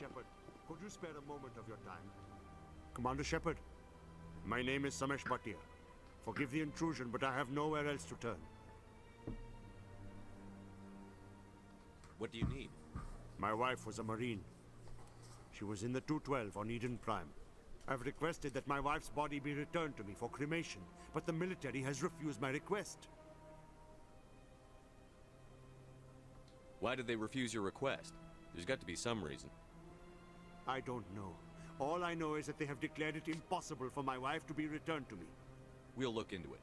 Shepard, could you spare a moment of your time? Commander Shepard, my name is Samesh Bhatia. Forgive the intrusion, but I have nowhere else to turn. What do you need? My wife was a Marine. She was in the 212 on Eden Prime. I've requested that my wife's body be returned to me for cremation, but the military has refused my request. Why did they refuse your request? There's got to be some reason. I don't know. All I know is that they have declared it impossible for my wife to be returned to me. We'll look into it.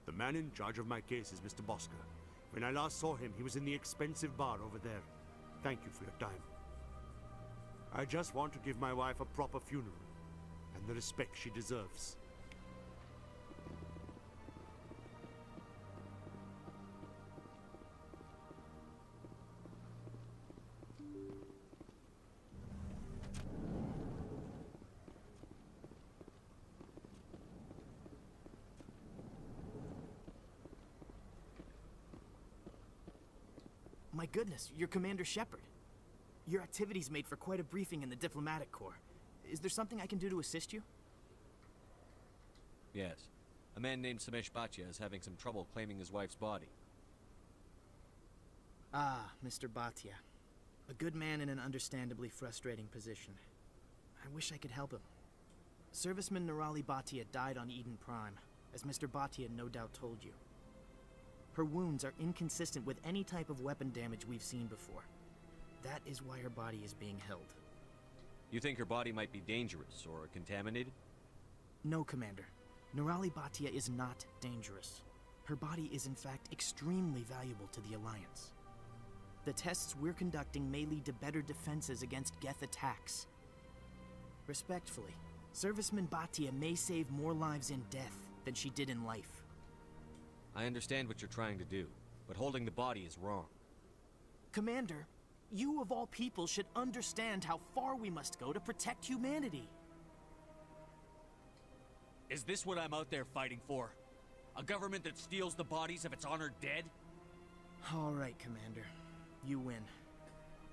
The man in charge of my case is Mr. Bosker. When I last saw him, he was in the expensive bar over there. Thank you for your time. I just want to give my wife a proper funeral, and the respect she deserves. My goodness, you're Commander Shepard. Your activities made for quite a briefing in the Diplomatic Corps. Is there something I can do to assist you? Yes. A man named Samesh Bhatia is having some trouble claiming his wife's body. Ah, Mr. Bhatia. A good man in an understandably frustrating position. I wish I could help him. Serviceman Nirali Bhatia died on Eden Prime, as Mr. Bhatia no doubt told you. Her wounds are inconsistent with any type of weapon damage we've seen before. That is why her body is being held. You think her body might be dangerous or contaminated? No, Commander. Nirali Bhatia is not dangerous. Her body is in fact extremely valuable to the Alliance. The tests we're conducting may lead to better defenses against Geth attacks. Respectfully, Serviceman Bhatia may save more lives in death than she did in life. I understand what you're trying to do, but holding the body is wrong. Commander, you of all people should understand how far we must go to protect humanity. Is this what I'm out there fighting for? A government that steals the bodies of its honored dead? All right, Commander. You win.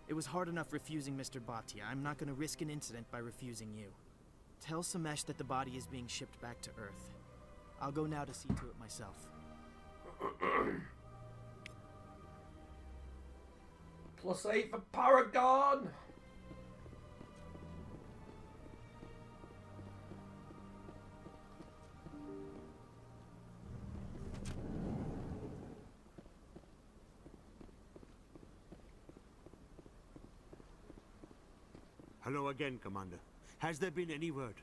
It was hard enough refusing Mr. Bhatia. I'm not going to risk an incident by refusing you. Tell Samesh that the body is being shipped back to Earth. I'll go now to see to it myself. +8 for Paragon! Hello again, Commander. Has there been any word?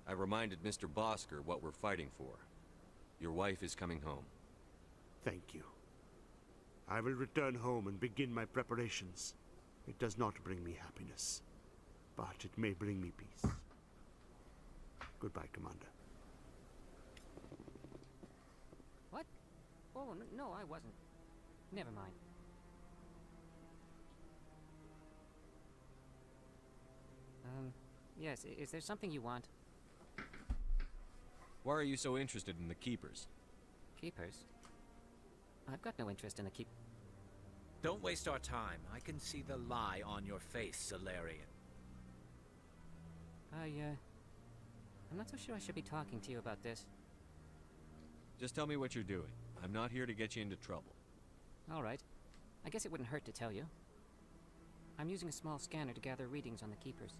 I reminded Mr. Bosker what we're fighting for. Your wife is coming home. Thank you. I will return home and begin my preparations. It does not bring me happiness, but it may bring me peace. Goodbye, Commander. What? Oh, no, I wasn't. Never mind. Yes, is there something you want? Why are you so interested in the Keepers? Keepers? I've got no interest in the keep... Don't waste our time. I can see the lie on your face, Solarian. I'm not so sure I should be talking to you about this. Just tell me what you're doing. I'm not here to get you into trouble. All right. I guess it wouldn't hurt to tell you. I'm using a small scanner to gather readings on the Keepers.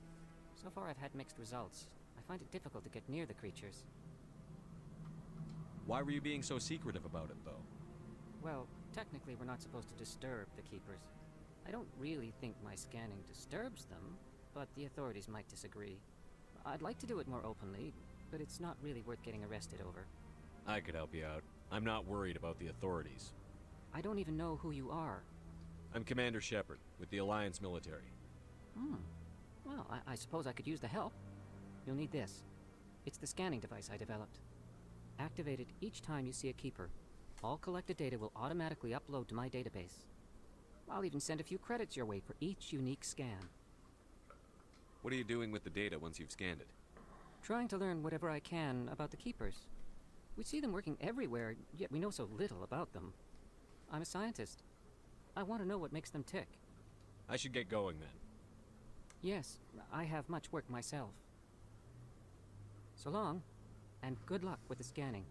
So far I've had mixed results. I find it difficult to get near the creatures. Why were you being so secretive about it, though? Well, technically we're not supposed to disturb the Keepers. I don't really think my scanning disturbs them, but the authorities might disagree. I'd like to do it more openly, but it's not really worth getting arrested over. I could help you out. I'm not worried about the authorities. I don't even know who you are. I'm Commander Shepard, with the Alliance military. Well, I suppose I could use the help. You'll need this. It's the scanning device I developed. Activate it each time you see a Keeper. All collected data will automatically upload to my database. I'll even send a few credits your way for each unique scan. What are you doing with the data once you've scanned it? Trying to learn whatever I can about the Keepers. We see them working everywhere, yet we know so little about them. I'm a scientist. I want to know what makes them tick. I should get going then. Yes, I have much work myself. So long, and good luck with the scanning.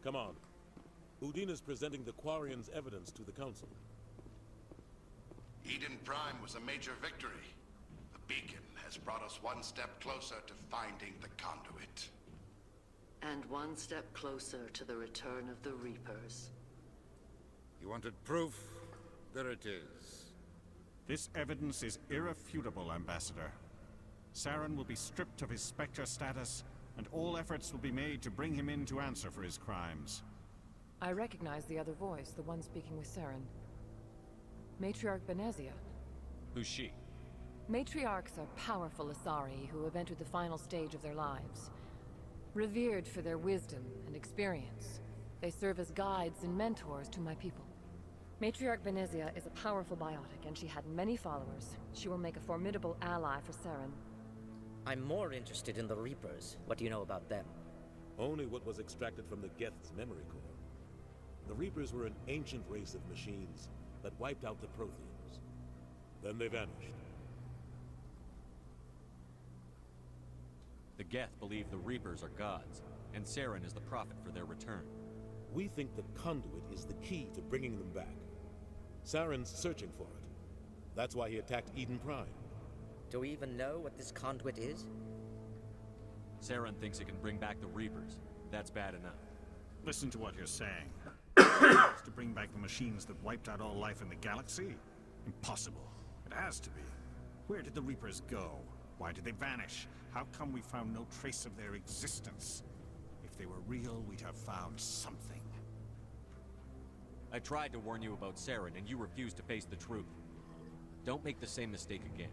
Come on. Udina's presenting the Quarian's evidence to the Council. Eden Prime was a major victory. The beacon has brought us one step closer to finding the conduit. And one step closer to the return of the Reapers. You wanted proof? There it is. This evidence is irrefutable, Ambassador. Saren will be stripped of his Spectre status, and all efforts will be made to bring him in to answer for his crimes. I recognize the other voice, the one speaking with Saren. Matriarch Benezia. Who's she? Matriarchs are powerful Asari who have entered the final stage of their lives. Revered for their wisdom and experience, they serve as guides and mentors to my people. Matriarch Benezia is a powerful biotic, and she had many followers. She will make a formidable ally for Saren. I'm more interested in the Reapers. What do you know about them? Only what was extracted from the Geth's memory core. The Reapers were an ancient race of machines that wiped out the Protheans. Then they vanished. The Geth believe the Reapers are gods, and Saren is the prophet for their return. We think the conduit is the key to bringing them back. Saren's searching for it. That's why he attacked Eden Prime. Do we even know what this conduit is? Saren thinks it can bring back the Reapers. That's bad enough. Listen to what you're saying. It's to bring back the machines that wiped out all life in the galaxy? Impossible. It has to be. Where did the Reapers go? Why did they vanish? How come we found no trace of their existence? If they were real, we'd have found something. I tried to warn you about Saren, and you refused to face the truth. Don't make the same mistake again.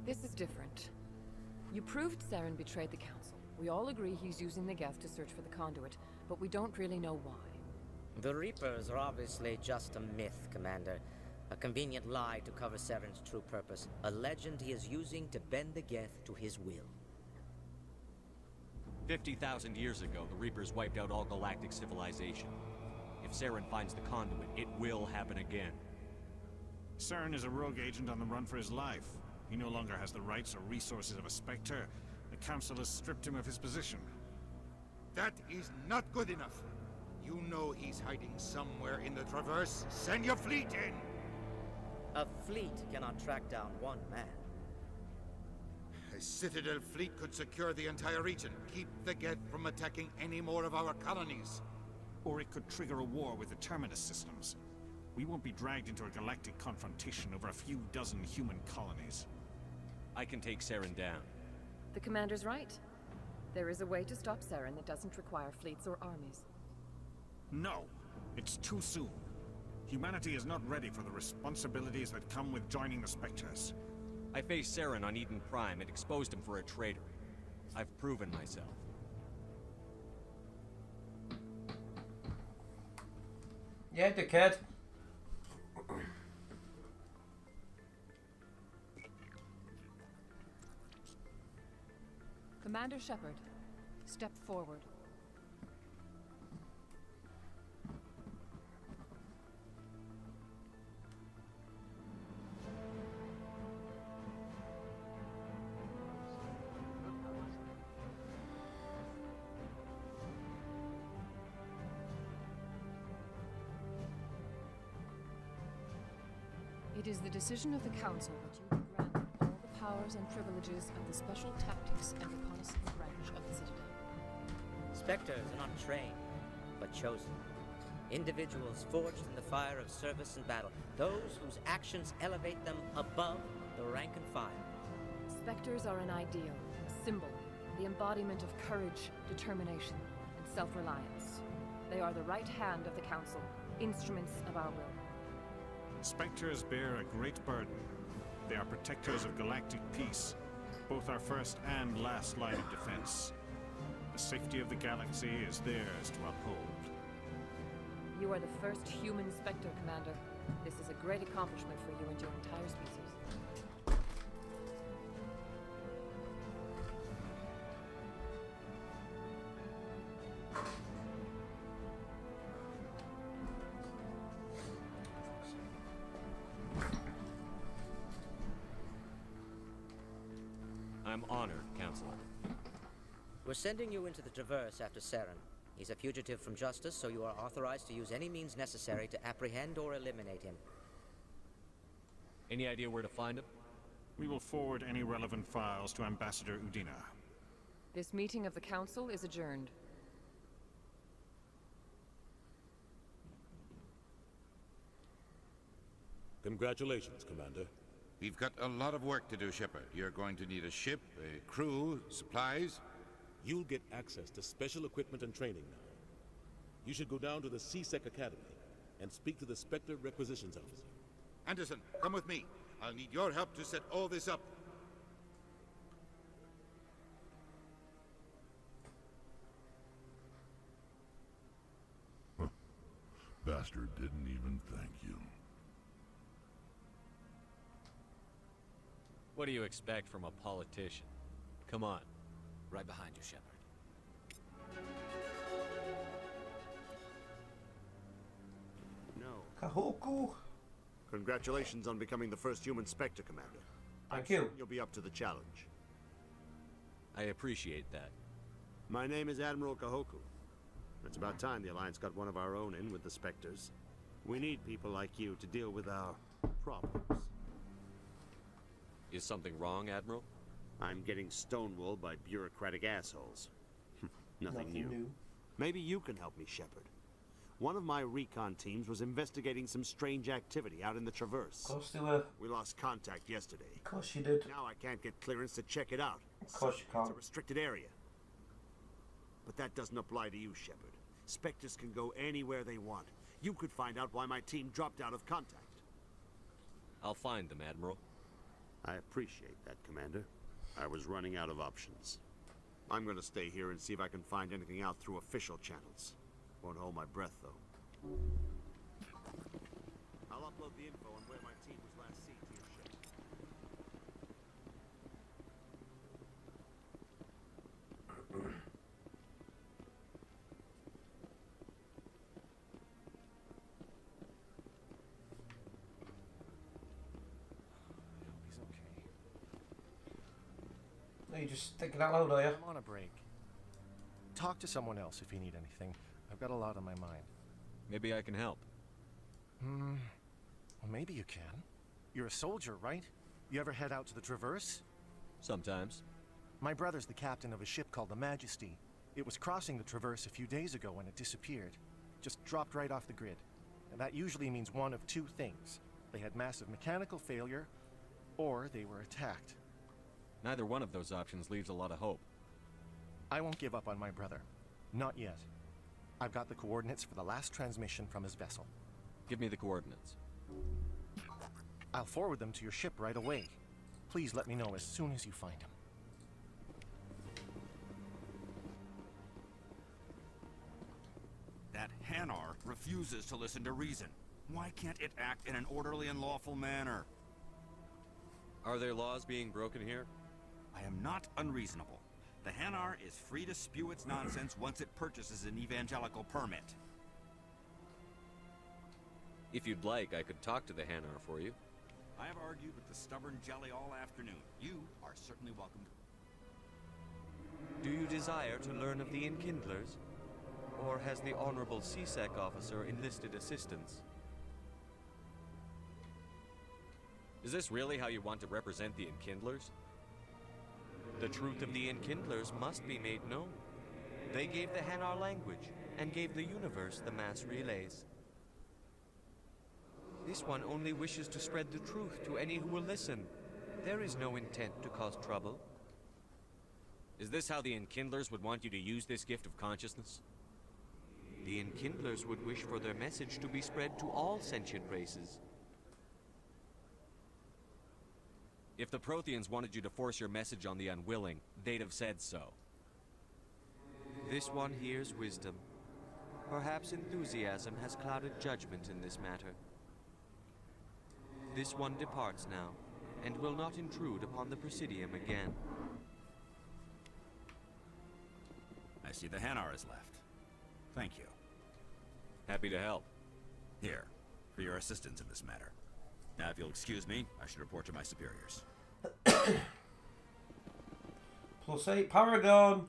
This is different. You proved Saren betrayed the Council. We all agree he's using the Geth to search for the conduit, but we don't really know why. The Reapers are obviously just a myth, Commander. A convenient lie to cover Saren's true purpose. A legend he is using to bend the Geth to his will. 50,000 years ago, the Reapers wiped out all galactic civilization. If Saren finds the conduit, it will happen again. Saren is a rogue agent on the run for his life. He no longer has the rights or resources of a Spectre. The Council has stripped him of his position. That is not good enough. You know he's hiding somewhere in the Traverse. Send your fleet in! A fleet cannot track down one man. A Citadel fleet could secure the entire region, keep the Geth from attacking any more of our colonies. Or it could trigger a war with the Terminus systems. We won't be dragged into a galactic confrontation over a few dozen human colonies. I can take Saren down. The Commander's right. There is a way to stop Saren that doesn't require fleets or armies. No, it's too soon. Humanity is not ready for the responsibilities that come with joining the Spectres. I faced Saren on Eden Prime and exposed him for a traitor. I've proven myself. Yeah, dickhead. Commander Shepard, step forward. It is the decision of the Council that you be granted all the powers and privileges of the Special Tactics and Reconnaissance branch of the Citadel. Spectres are not trained, but chosen. Individuals forged in the fire of service and battle. Those whose actions elevate them above the rank and file. Spectres are an ideal, a symbol, the embodiment of courage, determination, and self-reliance. They are the right hand of the Council, instruments of our will. Spectres bear a great burden. They are protectors of galactic peace, both our first and last line of defense. The safety of the galaxy is theirs to uphold. You are the first human Spectre, Commander. This is a great accomplishment for you and your entire species. I'm honored, Counselor. We're sending you into the Traverse after Saren. He's a fugitive from justice, so you are authorized to use any means necessary to apprehend or eliminate him. Any idea where to find him? We will forward any relevant files to Ambassador Udina. This meeting of the Council is adjourned. Congratulations, Commander. We've got a lot of work to do, Shepard. You're going to need a ship, a crew, supplies. You'll get access to special equipment and training now. You should go down to the C-Sec Academy and speak to the Spectre Requisitions Officer. Anderson, come with me. I'll need your help to set all this up. Bastard didn't even thank you. What do you expect from a politician? Come on. Right behind you, Shepard. No. Kahoku. Congratulations on becoming the first human Spectre, Commander. Thank you. You'll be up to the challenge. I appreciate that. My name is Admiral Kahoku. It's about time the Alliance got one of our own in with the Spectres. We need people like you to deal with our problems. Is something wrong, Admiral? I'm getting stonewalled by bureaucratic assholes. Nothing new. Maybe you can help me, Shepard. One of my recon teams was investigating some strange activity out in the Traverse. Of course they were. We lost contact yesterday. Of course you did. Now I can't get clearance to check it out. Of course you can't. It's a restricted area. But that doesn't apply to you, Shepard. Spectres can go anywhere they want. You could find out why my team dropped out of contact. I'll find them, Admiral. I appreciate that, Commander. I was running out of options. I'm gonna stay here and see if I can find anything out through official channels. Won't hold my breath, though. I'll upload the info on where my team was last seen to your ship. No, you're just thinking out loud, are you? I'm on a break. Talk to someone else if you need anything. I've got a lot on my mind. Maybe I can help. Well, maybe you can. You're a soldier, right? You ever head out to the Traverse? Sometimes. My brother's the captain of a ship called the Majesty. It was crossing the Traverse a few days ago when it disappeared. Just dropped right off the grid. And that usually means one of two things. They had massive mechanical failure, or they were attacked. Neither one of those options leaves a lot of hope. I won't give up on my brother. Not yet. I've got the coordinates for the last transmission from his vessel. Give me the coordinates. I'll forward them to your ship right away. Please let me know as soon as you find him. That Hanar refuses to listen to reason. Why can't it act in an orderly and lawful manner? Are there laws being broken here? I am not unreasonable. The Hanar is free to spew its nonsense once it purchases an evangelical permit. If you'd like, I could talk to the Hanar for you. I have argued with the stubborn jelly all afternoon. You are certainly welcome. Do you desire to learn of the Enkindlers? Or has the Honorable C-Sec officer enlisted assistance? Is this really how you want to represent the Enkindlers? The truth of the Enkindlers must be made known. They gave the Hanar language, and gave the universe the mass relays. This one only wishes to spread the truth to any who will listen. There is no intent to cause trouble. Is this how the Enkindlers would want you to use this gift of consciousness? The Enkindlers would wish for their message to be spread to all sentient races. If the Protheans wanted you to force your message on the unwilling, they'd have said so. This one hears wisdom. Perhaps enthusiasm has clouded judgment in this matter. This one departs now, and will not intrude upon the Presidium again. I see the Hanar is left. Thank you. Happy to help. Here, for your assistance in this matter. Now, if you'll excuse me, I should report to my superiors. +8 Paragon.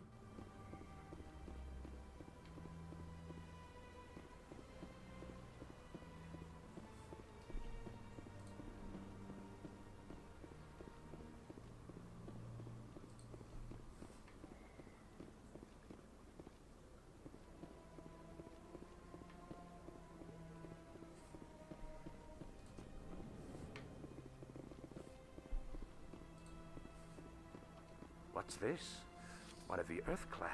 What's this? One of the Earth Clan.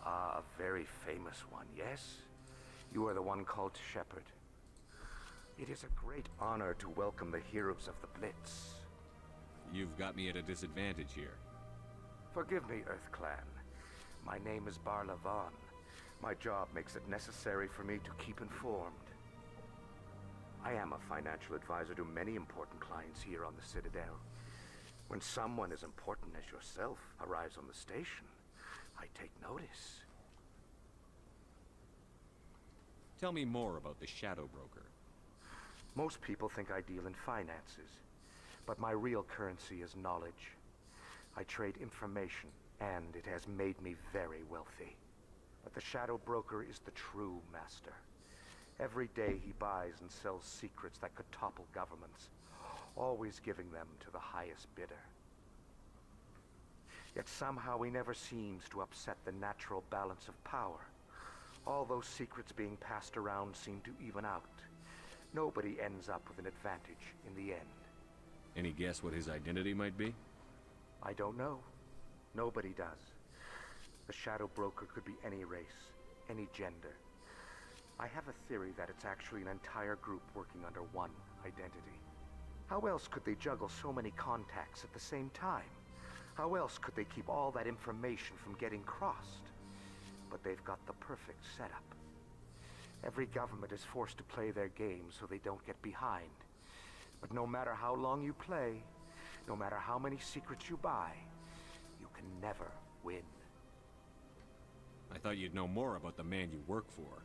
Ah, a very famous one, yes? You are the one called Shepherd. It is a great honor to welcome the heroes of the Blitz. You've got me at a disadvantage here. Forgive me, Earth Clan. My name is Barla Vaughn. My job makes it necessary for me to keep informed. I am a financial advisor to many important clients here on the Citadel. When someone as important as yourself arrives on the station, I take notice. Tell me more about the Shadow Broker. Most people think I deal in finances, but my real currency is knowledge. I trade information, and it has made me very wealthy. But the Shadow Broker is the true master. Every day he buys and sells secrets that could topple governments, always giving them to the highest bidder. Yet somehow he never seems to upset the natural balance of power. All those secrets being passed around seem to even out. Nobody ends up with an advantage in the end. Any guess what his identity might be? I don't know. Nobody does. The Shadow Broker could be any race, any gender. I have a theory that it's actually an entire group working under one identity. How else could they juggle so many contacts at the same time? How else could they keep all that information from getting crossed? But they've got the perfect setup. Every government is forced to play their game so they don't get behind. But no matter how long you play, no matter how many secrets you buy, you can never win. I thought you'd know more about the man you work for.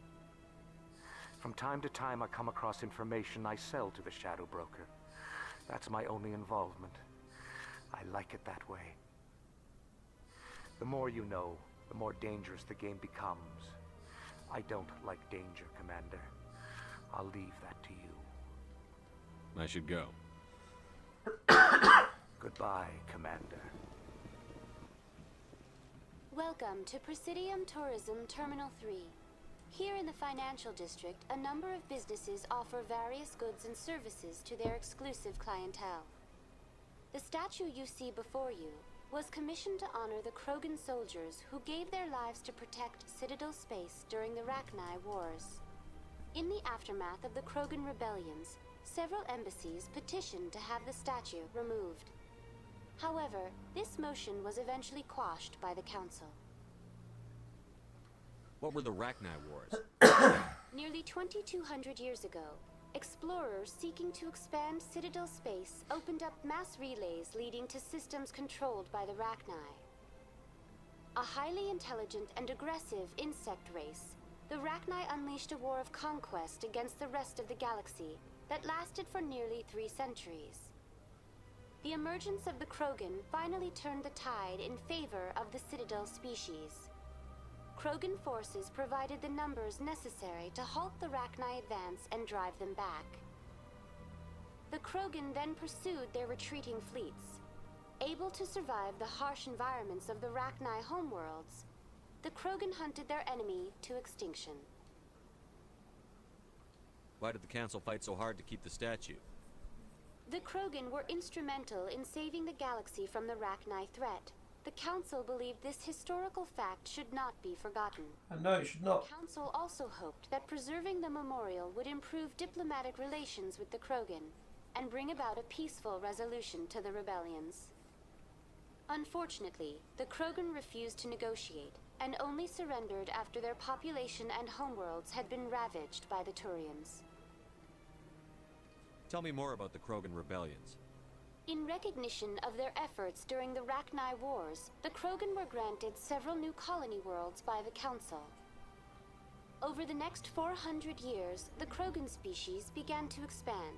From time to time I come across information I sell to the Shadow Broker. That's my only involvement. I like it that way. The more you know, the more dangerous the game becomes. I don't like danger, Commander. I'll leave that to you. I should go. Goodbye, Commander. Welcome to Presidium Tourism Terminal 3. Here in the financial district, a number of businesses offer various goods and services to their exclusive clientele. The statue you see before you was commissioned to honor the Krogan soldiers who gave their lives to protect Citadel space during the Rachni Wars. In the aftermath of the Krogan rebellions, several embassies petitioned to have the statue removed. However, this motion was eventually quashed by the Council. What were the Rachni Wars? Nearly 2,200 years ago, explorers seeking to expand Citadel space opened up mass relays leading to systems controlled by the Rachni. A highly intelligent and aggressive insect race, the Rachni unleashed a war of conquest against the rest of the galaxy that lasted for nearly 3 centuries. The emergence of the Krogan finally turned the tide in favor of the Citadel species. Krogan forces provided the numbers necessary to halt the Rachni advance and drive them back. The Krogan then pursued their retreating fleets. Able to survive the harsh environments of the Rachni homeworlds, the Krogan hunted their enemy to extinction. Why did the Council fight so hard to keep the statue? The Krogan were instrumental in saving the galaxy from the Rachni threat. The Council believed this historical fact should not be forgotten. No, it should not. The Council also hoped that preserving the memorial would improve diplomatic relations with the Krogan and bring about a peaceful resolution to the rebellions. Unfortunately, the Krogan refused to negotiate and only surrendered after their population and homeworlds had been ravaged by the Turians. Tell me more about the Krogan rebellions. In recognition of their efforts during the Rachni Wars, the Krogan were granted several new colony worlds by the Council. Over the next 400 years, the Krogan species began to expand.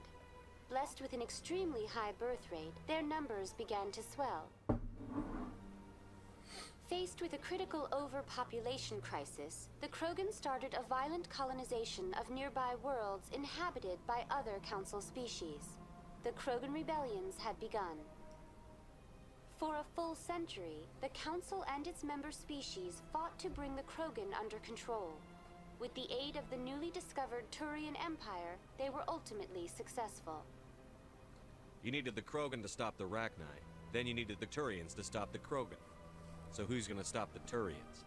Blessed with an extremely high birth rate, their numbers began to swell. Faced with a critical overpopulation crisis, the Krogan started a violent colonization of nearby worlds inhabited by other Council species. The Krogan rebellions had begun. For a full century, the Council and its member species fought to bring the Krogan under control. With the aid of the newly discovered Turian Empire, they were ultimately successful. You needed the Krogan to stop the Rachni. Then you needed the Turians to stop the Krogan. So who's gonna stop the Turians?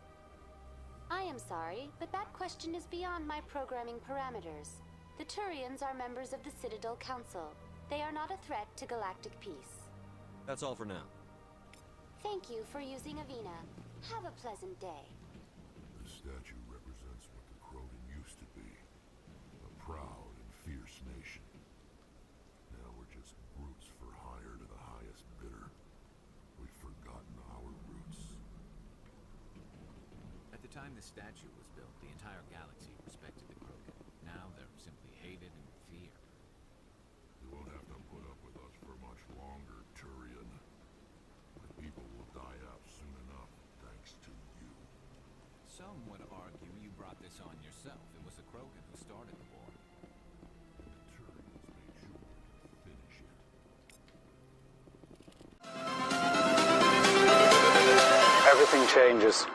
I am sorry, but that question is beyond my programming parameters. The Turians are members of the Citadel Council. They are not a threat to galactic peace. That's all for now. Thank you for using Avina. Have a pleasant day. The statue represents what the Krogan used to be. A proud and fierce nation. Now we're just brutes for hire to the highest bidder. We've forgotten our roots. At the time the statue was built, the entire galaxy respected the Krogan. Now they're simply hated and feared. You won't have to put up with us for much longer, Turian. The people will die out soon enough, thanks to you. Some would argue you brought this on yourself. It was the Krogan who started the war. And the Turians made sure to finish it. Everything changes.